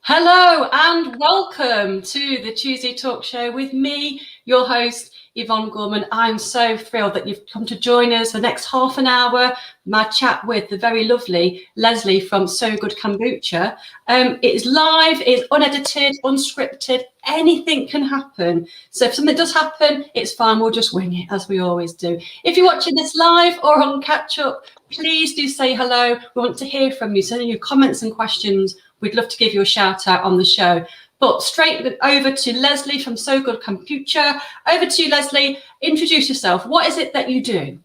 Hello and welcome to the Tuesday Talk Show with me, your host, Yvonne Gorman. I'm so thrilled that you've come to join us for the next half an hour, my chat with the very lovely Lesley from So Good Kombucha. It is live, it's unedited, unscripted, anything can happen. So if something does happen, it's fine, we'll just wing it as we always do. If you're watching this live or on catch up, please do say hello. We want to hear from you. Send in your comments and questions. We'd love to give you a shout out on the show. But straight over to Lesley from So Good Kombucha. Over to you, Lesley. Introduce yourself. What is it that you do?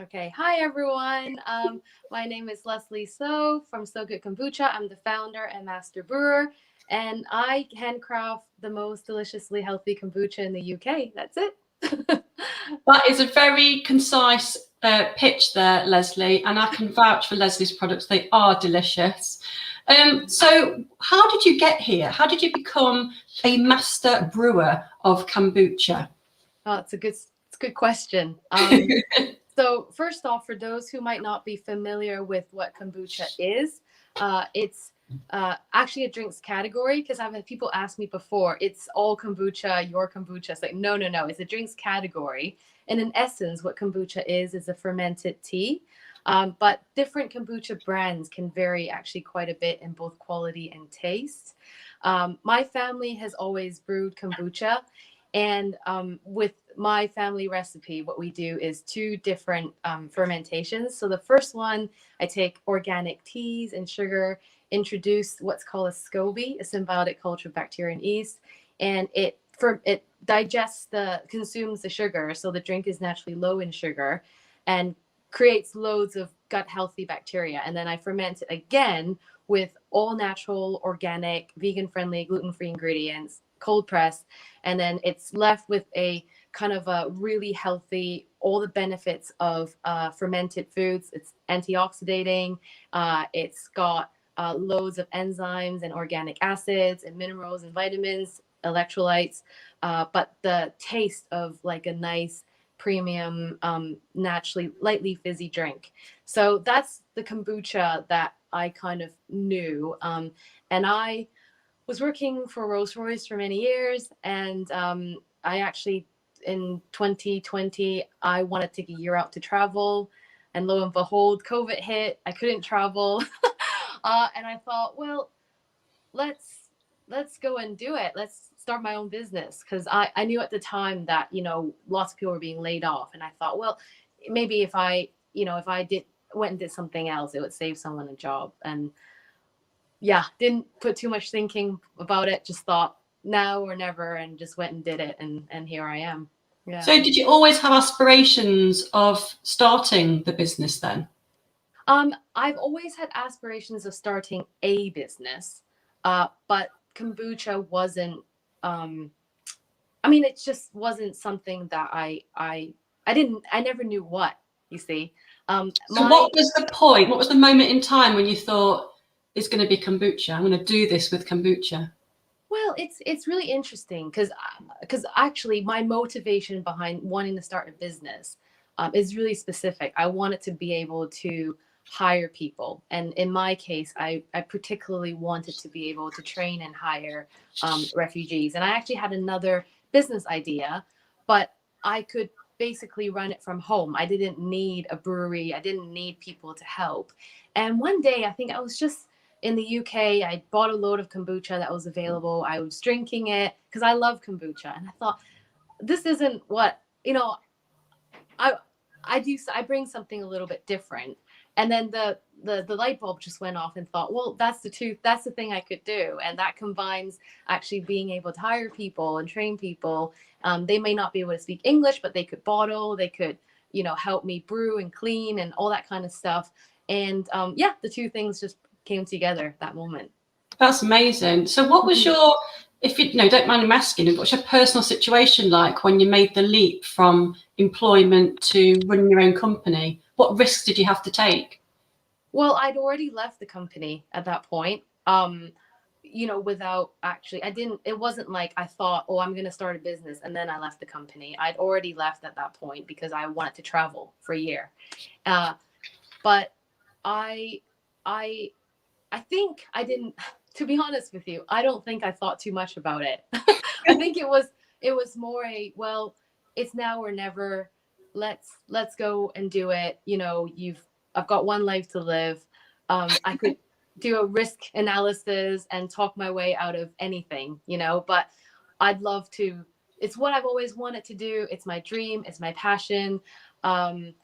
Okay. Hi, everyone. My name is Lesley So from So Good Kombucha. I'm the founder and master brewer, and I handcraft the most deliciously healthy kombucha in the UK. That's it. That is a very concise pitch there, Lesley, and I can vouch for Lesley's products. They are delicious. So how did you get here? How did you become a master brewer of kombucha? Oh, it's a good question. So first off, for those who might not be familiar with what kombucha is, it's actually a drinks category, because I've had people ask me before, it's all kombucha, your kombucha. It's like, no, it's a drinks category. And in essence, what kombucha is a fermented tea. But different kombucha brands can vary actually quite a bit in both quality and taste. My family has always brewed kombucha, and with my family recipe, what we do is two different fermentations. So the first one, I take organic teas and sugar, introduce what's called a SCOBY, a symbiotic culture of bacteria and yeast, and it consumes the sugar, so the drink is naturally low in sugar and creates loads of gut healthy bacteria. And then I ferment it again with all natural, organic, vegan friendly, gluten-free ingredients, cold press, and then it's left with a kind of a really healthy, all the benefits of fermented foods. It's antioxidating, it's got loads of enzymes and organic acids and minerals and vitamins, electrolytes, but the taste of like a nice premium, naturally lightly fizzy drink. So that's the kombucha that I kind of knew. And I was working for Rolls Royce for many years, and I actually, in 2020, I wanted to take a year out to travel, and lo and behold, COVID hit. I couldn't travel, and I thought, well, let's go and do it. Let's start my own business, because I knew at the time that lots of people were being laid off, and I thought, well, maybe if I went and did something else, it would save someone a job. And yeah, didn't put too much thinking about it, just thought now or never, and just went and did it, and here I am. Yeah. So did you always have aspirations of starting the business then? I've always had aspirations of starting a business, but kombucha wasn't, it just wasn't something that I never knew what, you see. So what was the point? What was the moment in time when you thought it's going to be kombucha? I'm going to do this with kombucha. Well, it's really interesting because actually my motivation behind wanting to start a business is really specific. I wanted to be able to hire people, and in my case, I particularly wanted to be able to train and hire refugees. And I actually had another business idea, but I could basically run it from home. I didn't need a brewery. I didn't need people to help. And one day, I think I was just in the UK, I bought a load of kombucha that was available. I was drinking it because I love kombucha, and I thought, this isn't what I do. I bring something a little bit different. And then the light bulb just went off, and thought, well, that's the thing I could do. And that combines actually being able to hire people and train people. They may not be able to speak English, but they could bottle, they could, help me brew and clean and all that kind of stuff. And the two things just came together that moment. That's amazing. So what was your, if you don't mind me asking, what's your personal situation like when you made the leap from employment to running your own company? What risks did you have to take? Well, I'd already left the company at that point. Without actually, it wasn't like I thought, oh, I'm going to start a business, and then I left the company. I'd already left at that point because I wanted to travel for a year. But I think I didn't, to be honest with you, I don't think I thought too much about it. I think it was more a, well, it's now or never. Let's go and do it. You know, I've got one life to live. I could do a risk analysis and talk my way out of anything, you know, but I'd love to. It's what I've always wanted to do. It's my dream. It's my passion. And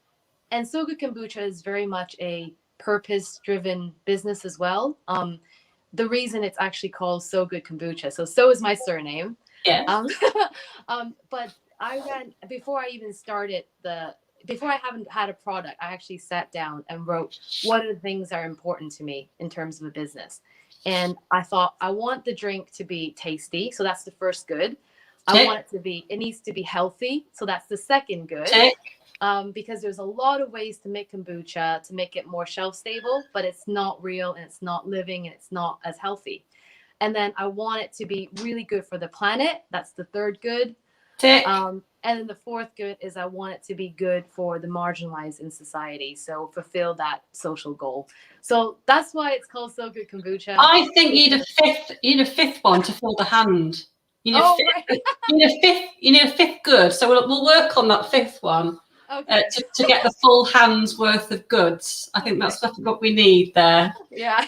So Good Kombucha is very much a purpose-driven business as well. The reason it's actually called So Good Kombucha. So is my surname. Yeah. But before I even started before I haven't had a product, I actually sat down and wrote, what are the things that are important to me in terms of a business? And I thought, I want the drink to be tasty. So that's the first good. It needs to be healthy. So that's the second good. Because there's a lot of ways to make kombucha to make it more shelf stable, but it's not real and it's not living and it's not as healthy. And then I want it to be really good for the planet. That's the third good. And then the fourth good is I want it to be good for the marginalized in society. So fulfill that social goal. So that's why it's called So Good Kombucha. I think you need a fifth one to fill the hand. You need a fifth good. So we'll work on that fifth one. Okay. To get the full hand's worth of goods. I think that's what we need there. Yeah.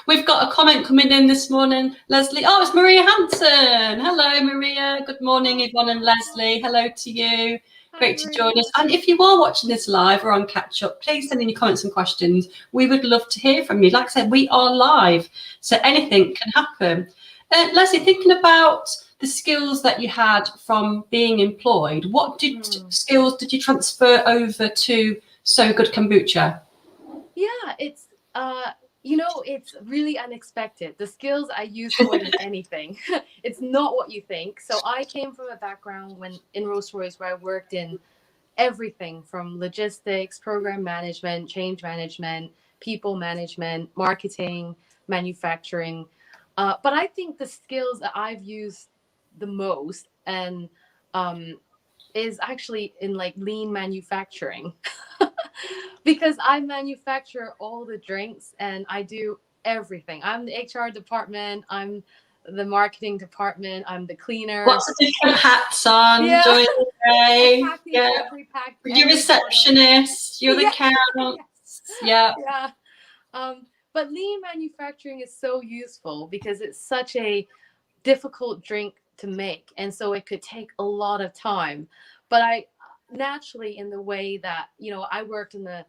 We've got a comment coming in this morning, Lesley. Oh, it's Maria Hanson. Hello, Maria. Good morning, Yvonne and Lesley. Hello to you. Great to join us. And if you are watching this live or on catch up, please send in your comments and questions. We would love to hear from you. Like I said, we are live, so anything can happen. Lesley, thinking about the skills that you had from being employed, what skills did you transfer over to So Good Kombucha? Yeah, it's it's really unexpected. The skills I use more than anything. It's not what you think. So I came from a background in Rolls Royce where I worked in everything from logistics, program management, change management, people management, marketing, manufacturing. But I think the skills that I've used the most and is actually in like lean manufacturing. Because I manufacture all the drinks and I do everything. I'm the HR department. I'm the marketing department. I'm the cleaner. Lots of different hats on. Yeah. During the day. Yeah. Every pack. You're receptionist. You're the count. Yeah. But lean manufacturing is so useful because it's such a difficult drink to make. And so it could take a lot of time. But I naturally, in the way that, I worked in the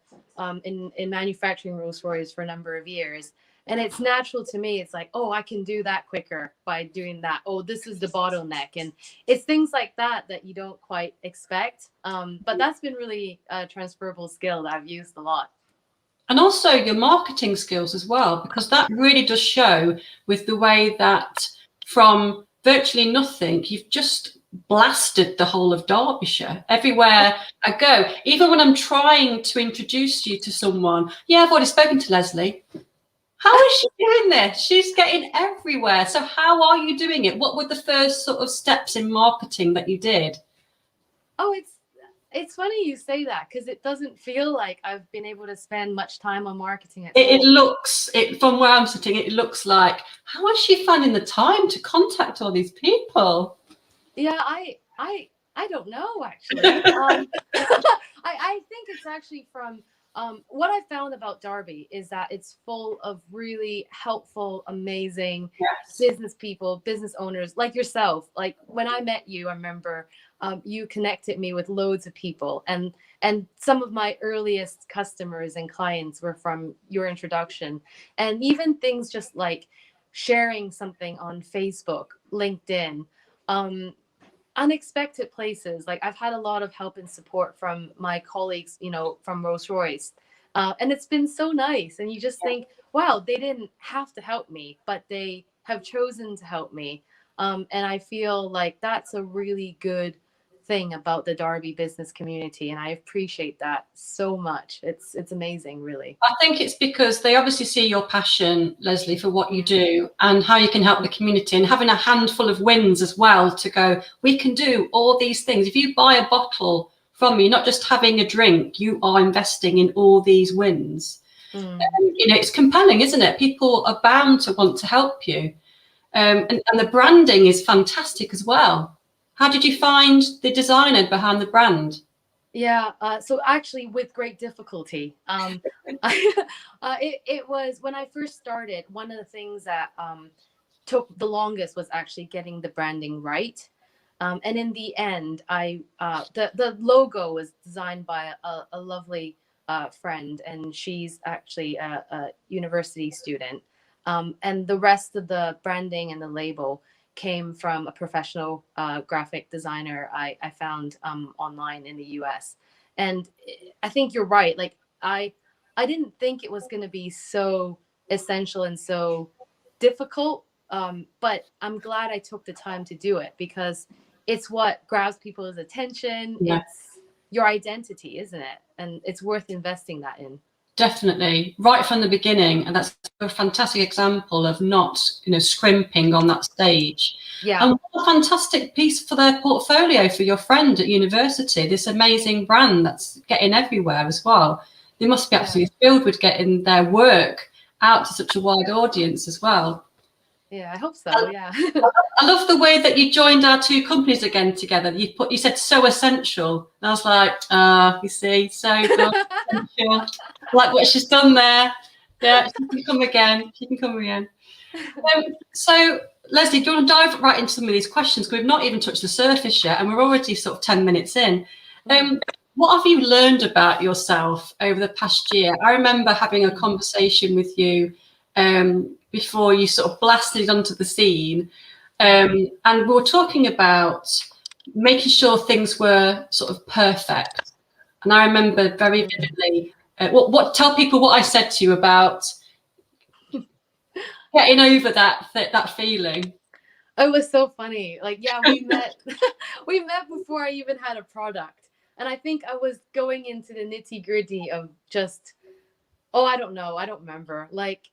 in manufacturing Rolls Royce for a number of years, and it's natural to me. It's like, oh, I can do that quicker by doing that. Oh, this is the bottleneck, and it's things like that you don't quite expect. But that's been really a transferable skill that I've used a lot. And also your marketing skills as well, because that really does show with the way that from virtually nothing, you've just blasted the whole of Derbyshire everywhere I go. Even when I'm trying to introduce you to someone, I've already spoken to Lesley. How is she doing this? She's getting everywhere. So how are you doing it? What were the first sort of steps in marketing that you did? Oh, it's funny you say that because it doesn't feel like I've been able to spend much time on marketing. It looks from where I'm sitting, it looks like, how is she finding the time to contact all these people? Yeah, I don't know actually. I think it's actually from what I found about Derby is that it's full of really helpful, amazing business people, business owners like yourself. Like when I met you, I remember you connected me with loads of people, and some of my earliest customers and clients were from your introduction, and even things just like sharing something on Facebook, LinkedIn. Unexpected places. Like I've had a lot of help and support from my colleagues, from Rolls Royce. And it's been so nice. And you just think, wow, they didn't have to help me, but they have chosen to help me. And I feel like that's a really good thing about the Derby business community. And I appreciate that so much. It's amazing, really. I think it's because they obviously see your passion, Lesley, for what you do and how you can help the community, and having a handful of wins as well to go, we can do all these things. If you buy a bottle from me, not just having a drink, you are investing in all these wins. You know, it's compelling, isn't it? People are bound to want to help you. And the branding is fantastic as well. How did you find the designer behind the brand? Yeah, so actually with great difficulty. It was when I first started, one of the things that took the longest was actually getting the branding right. And in the end, the logo was designed by a lovely friend, and she's actually a university student. And the rest of the branding and the label came from a professional graphic designer I found online in the US. And I think you're right. Like I didn't think it was going to be so essential and so difficult, but I'm glad I took the time to do it, because it's what grabs people's attention. Yeah. It's your identity, isn't it? And it's worth investing that in. Definitely, right from the beginning, and that's a fantastic example of not, you know, scrimping on that stage. Yeah. And what a fantastic piece for their portfolio for your friend at university. This amazing brand that's getting everywhere as well. They must be absolutely thrilled with getting their work out to such a wide audience as well. Yeah, I hope so. Yeah. I love the way that you joined our two companies again together. You said so essential. And I was like, you see, so good. Like what she's done there. Yeah, she can come again. She can come again. So, Lesley, do you want to dive right into some of these questions? Because we've not even touched the surface yet, and we're already sort of 10 minutes in. What have you learned about yourself over the past year? I remember having a conversation with you before you sort of blasted onto the scene. And we were talking about making sure things were sort of perfect. And I remember very vividly, tell people what I said to you about getting over that feeling. It was so funny. Like, yeah, we met we met before I even had a product. And I think I was going into the nitty-gritty of just, I don't know, I don't remember. Like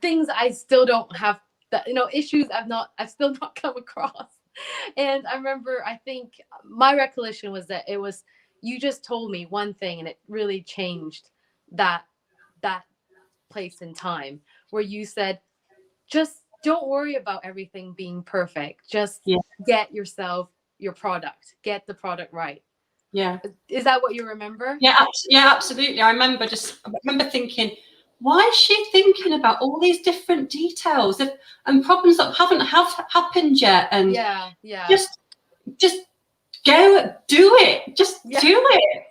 things I still don't have, that, issues I've still not come across. And I remember, I think my recollection was that it was, you just told me one thing and it really changed that place in time, where you said, just don't worry about everything being perfect. Just get yourself your product, get the product right. Yeah. Is that what you remember? Yeah, absolutely. I remember thinking, why is she thinking about all these different details and problems that haven't happened yet? And just go do it. Just do it.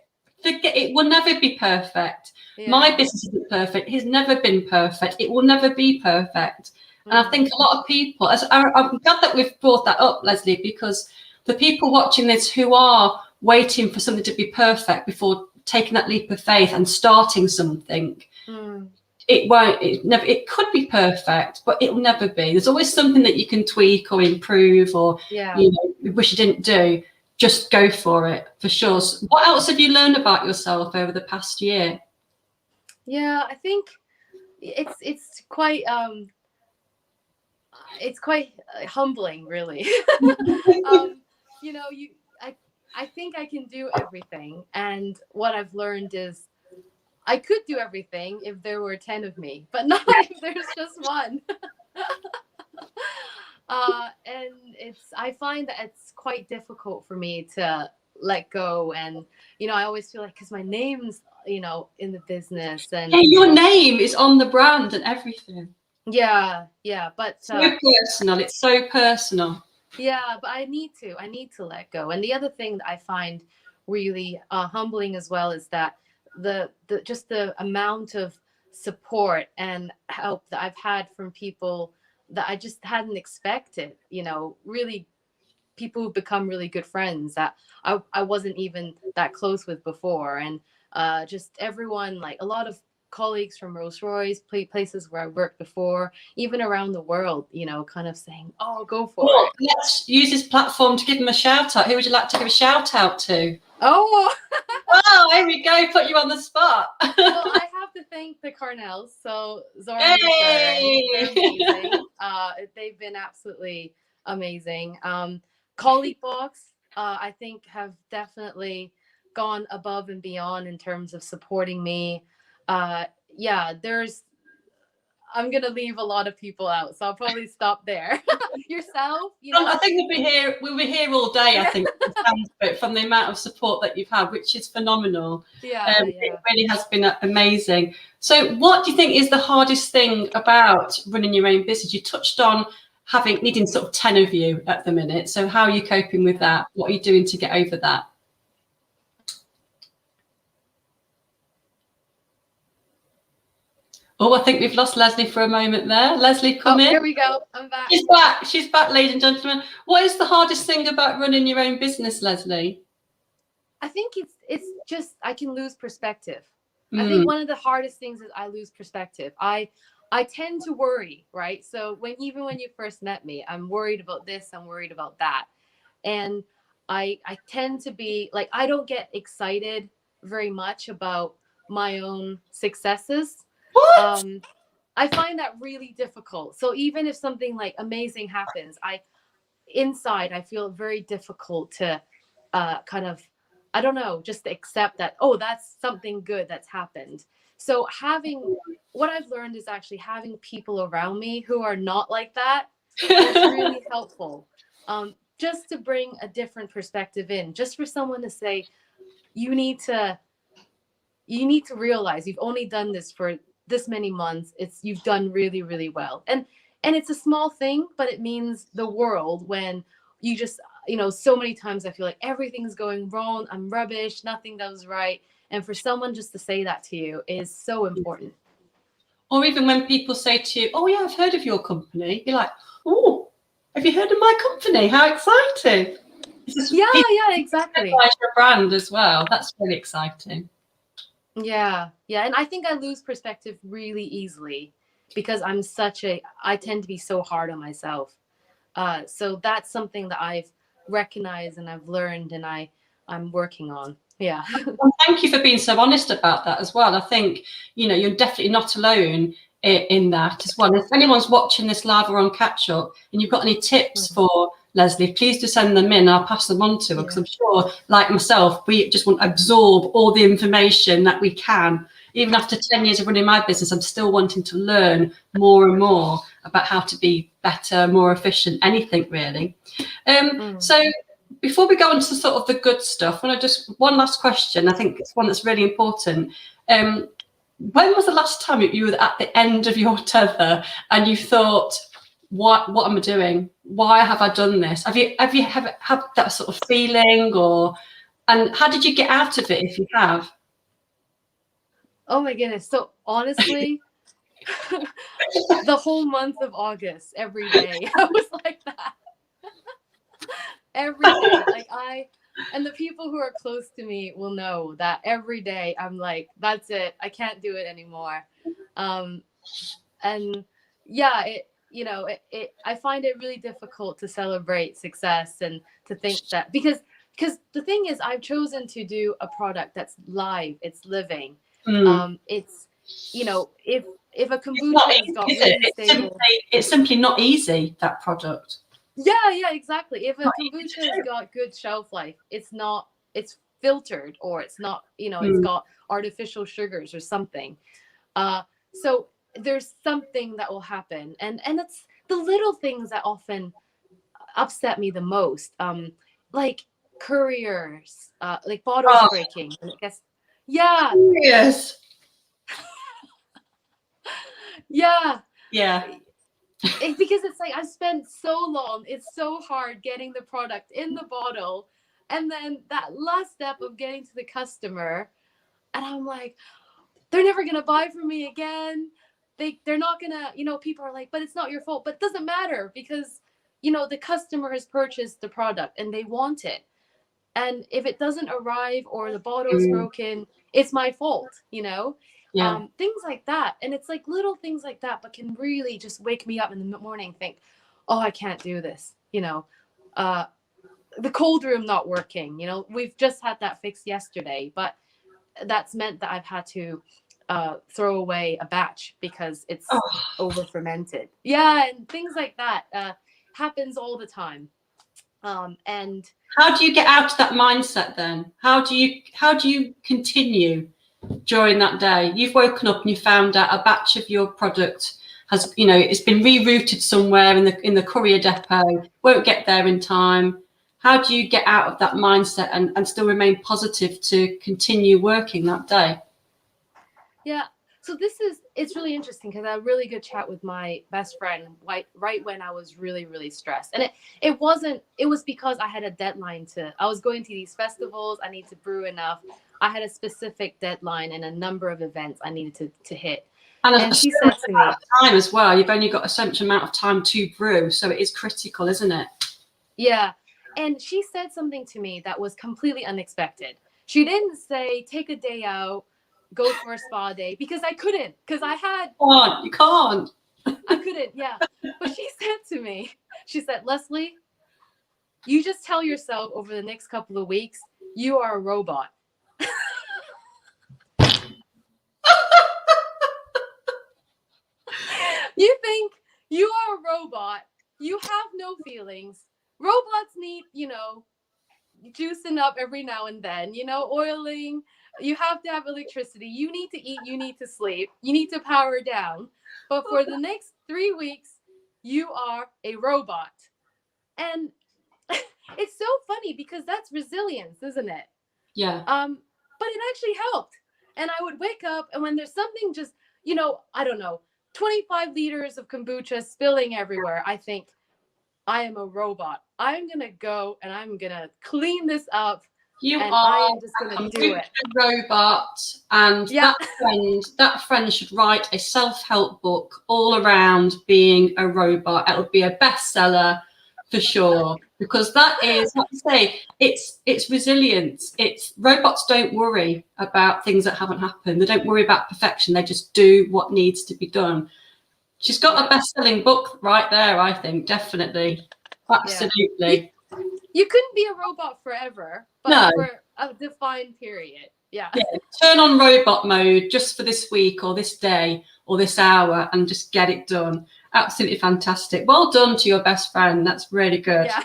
Forget it will never be perfect. My business isn't perfect. It's never been perfect. It will never be perfect. And I think a lot of people, I'm glad that we've brought that up, Lesley, because the people watching this who are waiting for something to be perfect before taking that leap of faith and starting something, it could be perfect, but it will never be. There's always something that you can tweak or improve, or you wish you didn't do. Just go for it, for sure. So what else have you learned about yourself over the past year? Yeah, I think it's quite humbling, really. I think I can do everything, and what I've learned is I could do everything if there were 10 of me, but not if there's just one. And I find that it's quite difficult for me to let go, and I always feel like, because my name's in the business, and your name is on the brand and everything. But so personal. It's so personal. Yeah, but I need to let go. And the other thing that I find really humbling as well is that the amount of support and help that I've had from people that I just hadn't expected, really people who've become really good friends that I wasn't even that close with before. And just everyone, like a lot of colleagues from Rolls Royce, places where I worked before, even around the world, kind of saying, "Oh, go for it." Let's use this platform to give them a shout out. Who would you like to give a shout out to? Oh, here we go. Put you on the spot. Well, I have to thank the Carnells. So Zora and they're amazing. They've been absolutely amazing. Colleague Box, I think, have definitely gone above and beyond in terms of supporting me. yeah, I'm gonna leave a lot of people out, so I'll probably stop there. Yourself, I think we'll be here all day, I Yeah. think, from the amount of support that you've had, which is phenomenal. Yeah, It really has been amazing. So what do you think is the hardest thing about running your own business? You touched on needing sort of 10 of you at the minute. So how are you coping with that? What are you doing to get over that? Oh, I think we've lost Lesley for a moment there. Lesley, come in. Here we go. I'm back. She's back. She's back, ladies and gentlemen. What is the hardest thing about running your own business, Lesley? I think it's just I can lose perspective. I think one of the hardest things is I lose perspective. I tend to worry, right? So even when you first met me, I'm worried about this, I'm worried about that. And I tend to be like, I don't get excited very much about my own successes. What? I find that really difficult. So even if something like amazing happens, inside I feel very difficult to kind of, I don't know, just accept that, oh, that's something good that's happened. So what I've learned is actually having people around me who are not like that is really helpful. Just to bring a different perspective in, just for someone to say, you need to realize you've only done this for this many months. You've done really, really well. And it's a small thing, but it means the world when you just, so many times I feel like everything's going wrong. I'm rubbish. Nothing goes right. And for someone just to say that to you is so important. Or even when people say to you, oh yeah, I've heard of your company. You're like, oh, have you heard of my company? How exciting. Yeah, exactly. Your brand as well. That's really exciting. Yeah. And I think I lose perspective really easily because I tend to be so hard on myself. So that's something that I've recognized and I've learned and I'm working on. Yeah. Well, thank you for being so honest about that as well. I think, you're definitely not alone in that as well. If anyone's watching this live or on catch up and you've got any tips for Lesley, please do send them in. I'll pass them on to her because I'm sure, like myself, we just want to absorb all the information that we can. Even after 10 years of running my business, I'm still wanting to learn more and more about how to be better, more efficient, anything really. So before we go into sort of the good stuff, one last question. I think it's one that's really important. When was the last time you were at the end of your tether and you thought, what am I doing? Why have I done this? Have you had that sort of feeling, and how did you get out of it if you have? Oh my goodness. So honestly, the whole month of August, every day, I was like that. Every day. And the people who are close to me will know that every day I'm like, that's it. I can't do it anymore. And yeah, I find it really difficult to celebrate success and to think that because the thing is, I've chosen to do a product that's live, it's living. It's, if a kombucha has got really stable, it's simply not easy, that product. Yeah, exactly. If a kombucha has got good shelf life, it's filtered or it's not, it's got artificial sugars or something. So there's something that will happen. And it's the little things that often upset me the most. Like couriers, like bottles breaking. I guess. Yeah. Yes. Yeah. Because it's like I spent so long, it's so hard getting the product in the bottle, and then that last step of getting to the customer, and I'm like, they're never gonna buy from me again. They're not gonna, people are like, but it's not your fault. But it doesn't matter because the customer has purchased the product and they want it, and if it doesn't arrive or the bottle is broken, it's my fault. Things like that. And it's like little things like that, but can really just wake me up in the morning and think, oh, I can't do this. The cold room not working, we've just had that fixed yesterday, but that's meant that I've had to throw away a batch because it's over fermented. Yeah. And things like that happens all the time. And how do you get out of that mindset then? How do you continue? during that day? You've woken up and you found out a batch of your product has, you know, it's been rerouted somewhere in the courier depot, won't get there in time. How do you get out of that mindset and still remain positive to continue working that day? Yeah. So it's really interesting because I had a really good chat with my best friend right when I was really, really stressed. And it was because I had a deadline I was going to these festivals. I need to brew enough. I had a specific deadline and a number of events I needed to hit. And she said to me, time as well. You've only got a certain amount of time to brew. So it is critical, isn't it? Yeah. And she said something to me that was completely unexpected. She didn't say, take a day out, go for a spa day, because I couldn't, because you can't. I couldn't, yeah. But she said to me, she said, Lesley, you just tell yourself over the next couple of weeks, you are a robot. You think you are a robot, you have no feelings. Robots need, juicing up every now and then, oiling. You have to have electricity. You need to eat. You need to sleep. You need to power down. But for the next 3 weeks, you are a robot. And it's so funny because that's resilience, isn't it? Yeah. But it actually helped. And I would wake up, and when there's something just, I don't know, 25 liters of kombucha spilling everywhere, I think, I am a robot. I'm going to go and I'm going to clean this up. I am just going to do it. Robot. And that friend should write a self-help book all around being a robot. It would be a bestseller for sure. Because that is, like you say, it's resilience. Robots don't worry about things that haven't happened. They don't worry about perfection. They just do what needs to be done. She's got a best-selling book right there, I think, definitely. Absolutely. Yeah. You couldn't be a robot forever, but for a defined period. Yeah. Turn on robot mode just for this week or this day or this hour and just get it done. Absolutely fantastic. Well done to your best friend. That's really good. Yeah.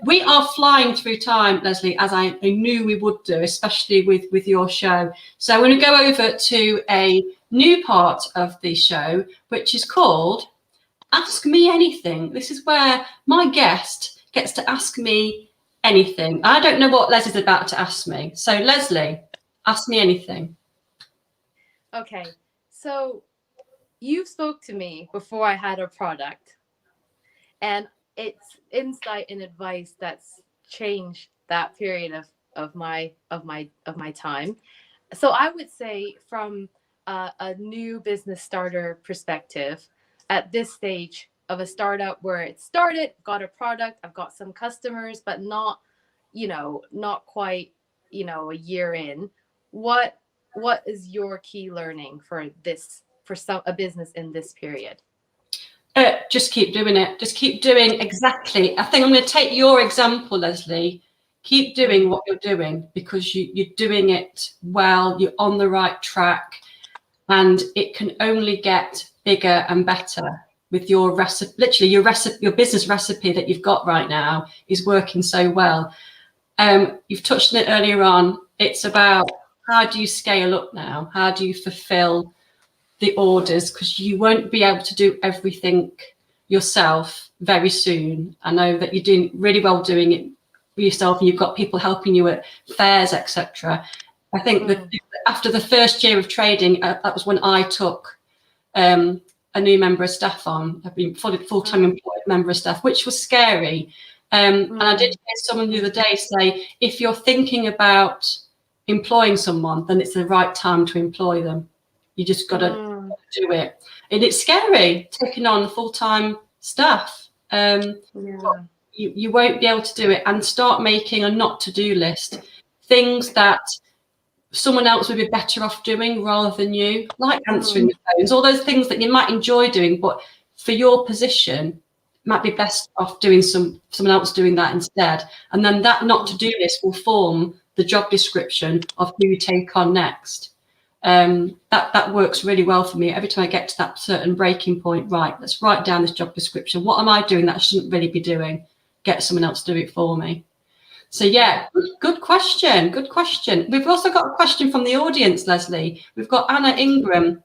We are flying through time, Lesley, as I knew we would do, especially with your show. So I'm going to go over to a new part of the show, which is called Ask Me Anything. This is where my guest gets to ask me anything. I don't know what Lesley's about to ask me. So Lesley, ask me anything. Okay. So you spoke to me before I had a product, and it's insight and advice that's changed that period of my time. So I would say from a new business starter perspective, at this stage of a startup where it started, got a product, I've got some customers, but not quite, a year in. What is your key learning for a business in this period? Just keep doing it. Just keep doing exactly. I think I'm going to take your example, Lesley. Keep doing what you're doing because you're doing it well. You're on the right track, and it can only get bigger and better with your recipe. Literally, your business recipe that you've got right now is working so well. You've touched on it earlier on. It's about how do you scale up now? How do you fulfill the orders? Because you won't be able to do everything yourself very soon. I know that you're doing really well doing it yourself, and you've got people helping you at fairs, etc. I think that after the first year of trading, that was when I took a new member of staff on. I've been full-time employed member of staff, which was scary. And I did hear someone the other day say, if you're thinking about employing someone, then it's the right time to employ them. You just got to do it. And it's scary taking on full-time staff. You won't be able to do it, and start making a not to-do list. Things that someone else would be better off doing rather than you, like answering the phones, all those things that you might enjoy doing, but for your position, might be best off doing someone else doing that instead. And then that not to-do list will form the job description of who you take on next. That works really well for me. Every time I get to that certain breaking point, right, let's write down this job description. What am I doing that I shouldn't really be doing? Get someone else to do it for me. So yeah, good question. Good question. We've also got a question from the audience, Lesley. We've got Anna Ingram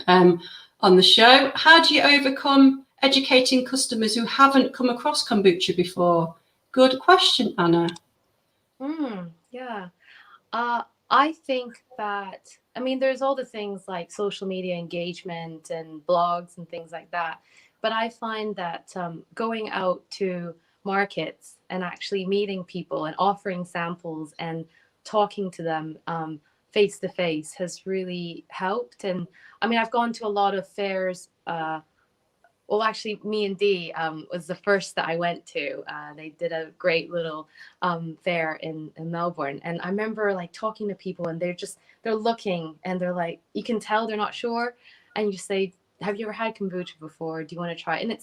on the show. How do you overcome educating customers who haven't come across kombucha before? Good question, Anna. Yeah. I think that, I mean, there's all the things like social media engagement and blogs and things like that. But I find that going out to markets and actually meeting people and offering samples and talking to them face to face has really helped. And I mean, I've gone to a lot of fairs. Well, actually, me and Dee was the first that I went to. They did a great little fair in Melbourne. And I remember like talking to people and they're looking and they're like, you can tell they're not sure. And you say, have you ever had kombucha before? Do you want to try it? And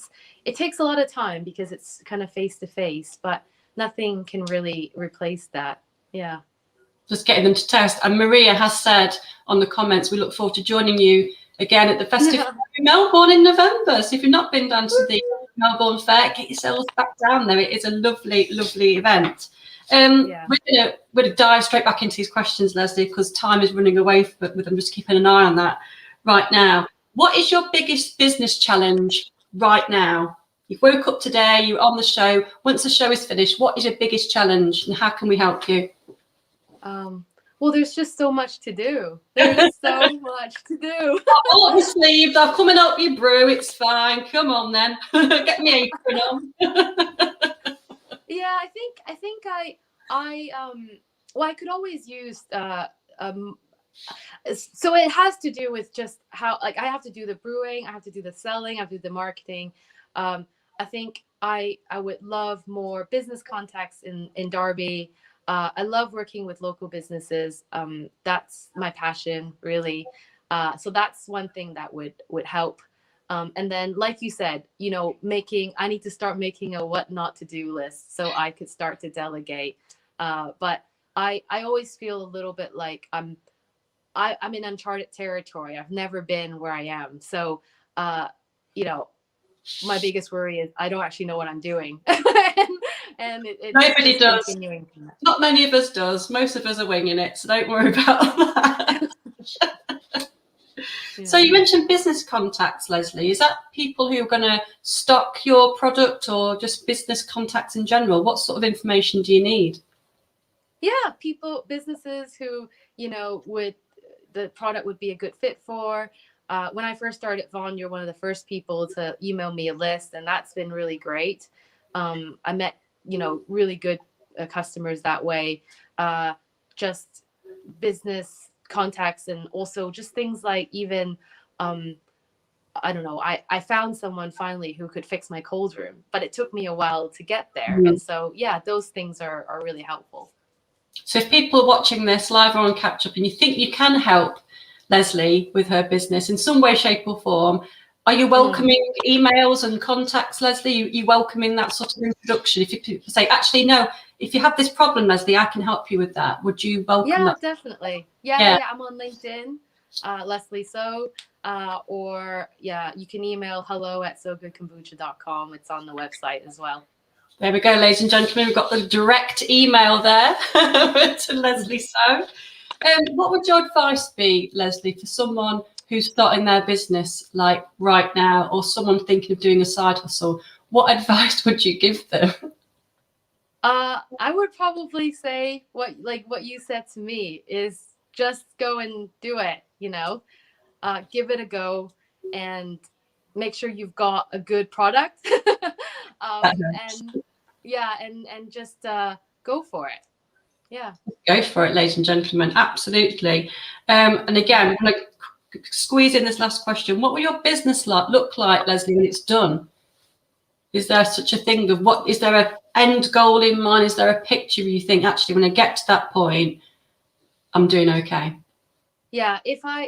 it takes a lot of time because it's kind of face to face, but nothing can really replace that. Yeah. Just getting them to test. And Maria has said on the comments, we look forward to joining you again at the festival in Melbourne in November. So if you've not been down to the Melbourne Fair, get yourselves back down there. It is a lovely, lovely event. We're going to dive straight back into these questions, Lesley, because time is running away with them. Just keeping an eye on that right now. What is your biggest business challenge right now? You woke up today, you're on the show. Once the show is finished, what is your biggest challenge and how can we help you? Well, there's just so much to do. There's so much to do. All up your sleeves. I'm coming up your brew. It's fine. Come on then. Get me apron on. Yeah, I think well, I could always use so it has to do with just how, like, I have to do the brewing, I have to do the selling, I have to do the marketing. I think I would love more business contacts in Derby. I love working with local businesses. That's my passion, really. So that's one thing that would help. And then, like you said, you know, I need to start making a what not to do list so I could start to delegate. But I always feel a little bit like I'm in uncharted territory. I've never been where I am. So, you know, my biggest worry is I don't actually know what I'm doing. and nobody does. Not many of us does. Most of us are winging it, so don't worry about that. Yeah. So you mentioned business contacts, Lesley. Is that people who are going to stock your product or just business contacts in general? What sort of information do you need? Yeah, businesses who, you know, the product would be a good fit for. When I first started Vaughn, you're one of the first people to email me a list, and that's been really great. I met, you know, really good customers that way. Just business contacts, and also just things like even, I don't know, I found someone finally who could fix my cold room, but it took me a while to get there. And so, yeah, those things are really helpful. So if people are watching this live or on catch up and you think you can help Lesley with her business in some way, shape or form, are you welcoming emails and contacts, Lesley? You welcoming that sort of introduction? If you say, actually, no, if you have this problem, Lesley, I can help you with that. Would you welcome that? Yeah, definitely. Yeah. I'm on LinkedIn, Lesley So, or you can email hello@sogoodkombucha.com. It's on the website as well. There we go, ladies and gentlemen. We've got the direct email there to Lesley So. What would your advice be, Lesley, for someone who's starting their business like right now, or someone thinking of doing a side hustle? What advice would you give them? I would probably say what you said to me is just go and do it, you know, give it a go and make sure you've got a good product. And just go for it. Yeah. Go for it, ladies and gentlemen. Absolutely. And again, I'm going to squeeze in this last question. What will your business look like, Lesley, when it's done? Is there such a thing of is there an end goal in mind? Is there a picture you think, actually, when I get to that point, I'm doing okay? Yeah.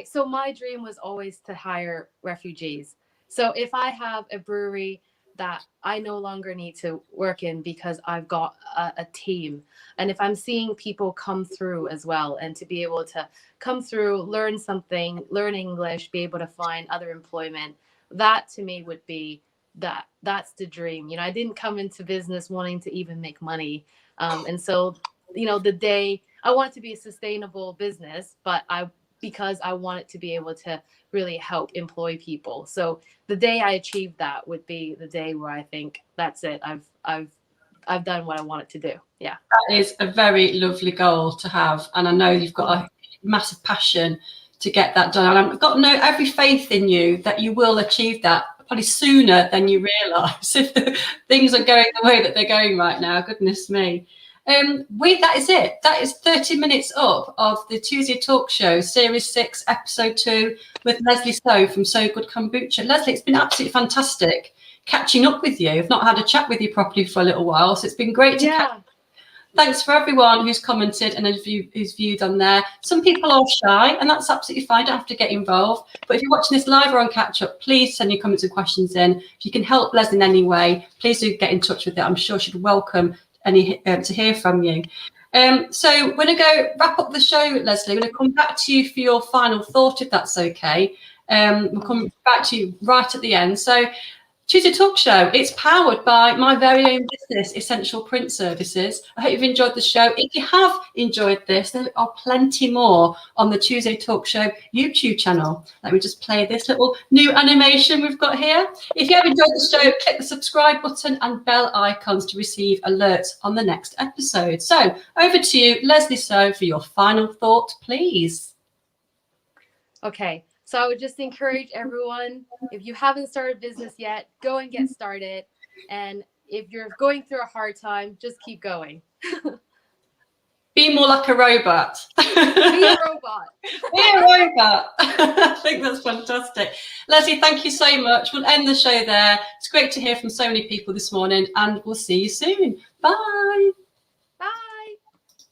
So my dream was always to hire refugees. So if I have a brewery that I no longer need to work in because I've got a team, and if I'm seeing people come through as well, and to be able to come through, learn something, learn English, be able to find other employment, that to me would be that's the dream. You know, I didn't come into business wanting to even make money. And so, the day I want it to be a sustainable business, but because I want it to be able to really help employ people. So the day I achieve that would be the day where I think that's it. I've done what I wanted to do. Yeah. That is a very lovely goal to have. And I know you've got a massive passion to get that done. And I've got every faith in you that you will achieve that probably sooner than you realise if things are going the way that they're going right now. Goodness me. That is it. That is 30 minutes up of the Tuesday Talk Show, Series 6, Episode 2, with Lesley So from So Good Kombucha. Lesley, it's been absolutely fantastic catching up with you. I've not had a chat with you properly for a little while, so it's been great to catch up. Thanks for everyone who's commented and who's viewed on there. Some people are shy, and that's absolutely fine. Don't have to get involved. But if you're watching this live or on catch up, please send your comments and questions in. If you can help Lesley in any way, please do get in touch with her. I'm sure she'd welcome to hear from you. So we're going to go wrap up the show, Lesley. We're going to come back to you for your final thought, if that's okay. We'll come back to you right at the end. So Tuesday Talk Show, it's powered by my very own business, Essential Print Services. I hope you've enjoyed the show. If you have enjoyed this, there are plenty more on the Tuesday Talk Show YouTube channel. Let me just play this little new animation we've got here. If you have enjoyed the show, click the subscribe button and bell icons to receive alerts on the next episode. So over to you, Lesley So, for your final thought, please. Okay. So I would just encourage everyone, if you haven't started business yet, go and get started. And if you're going through a hard time, just keep going. Be more like a robot. Be a robot. Be a robot. I think that's fantastic. Lesley, thank you so much. We'll end the show there. It's great to hear from so many people this morning, and we'll see you soon. Bye.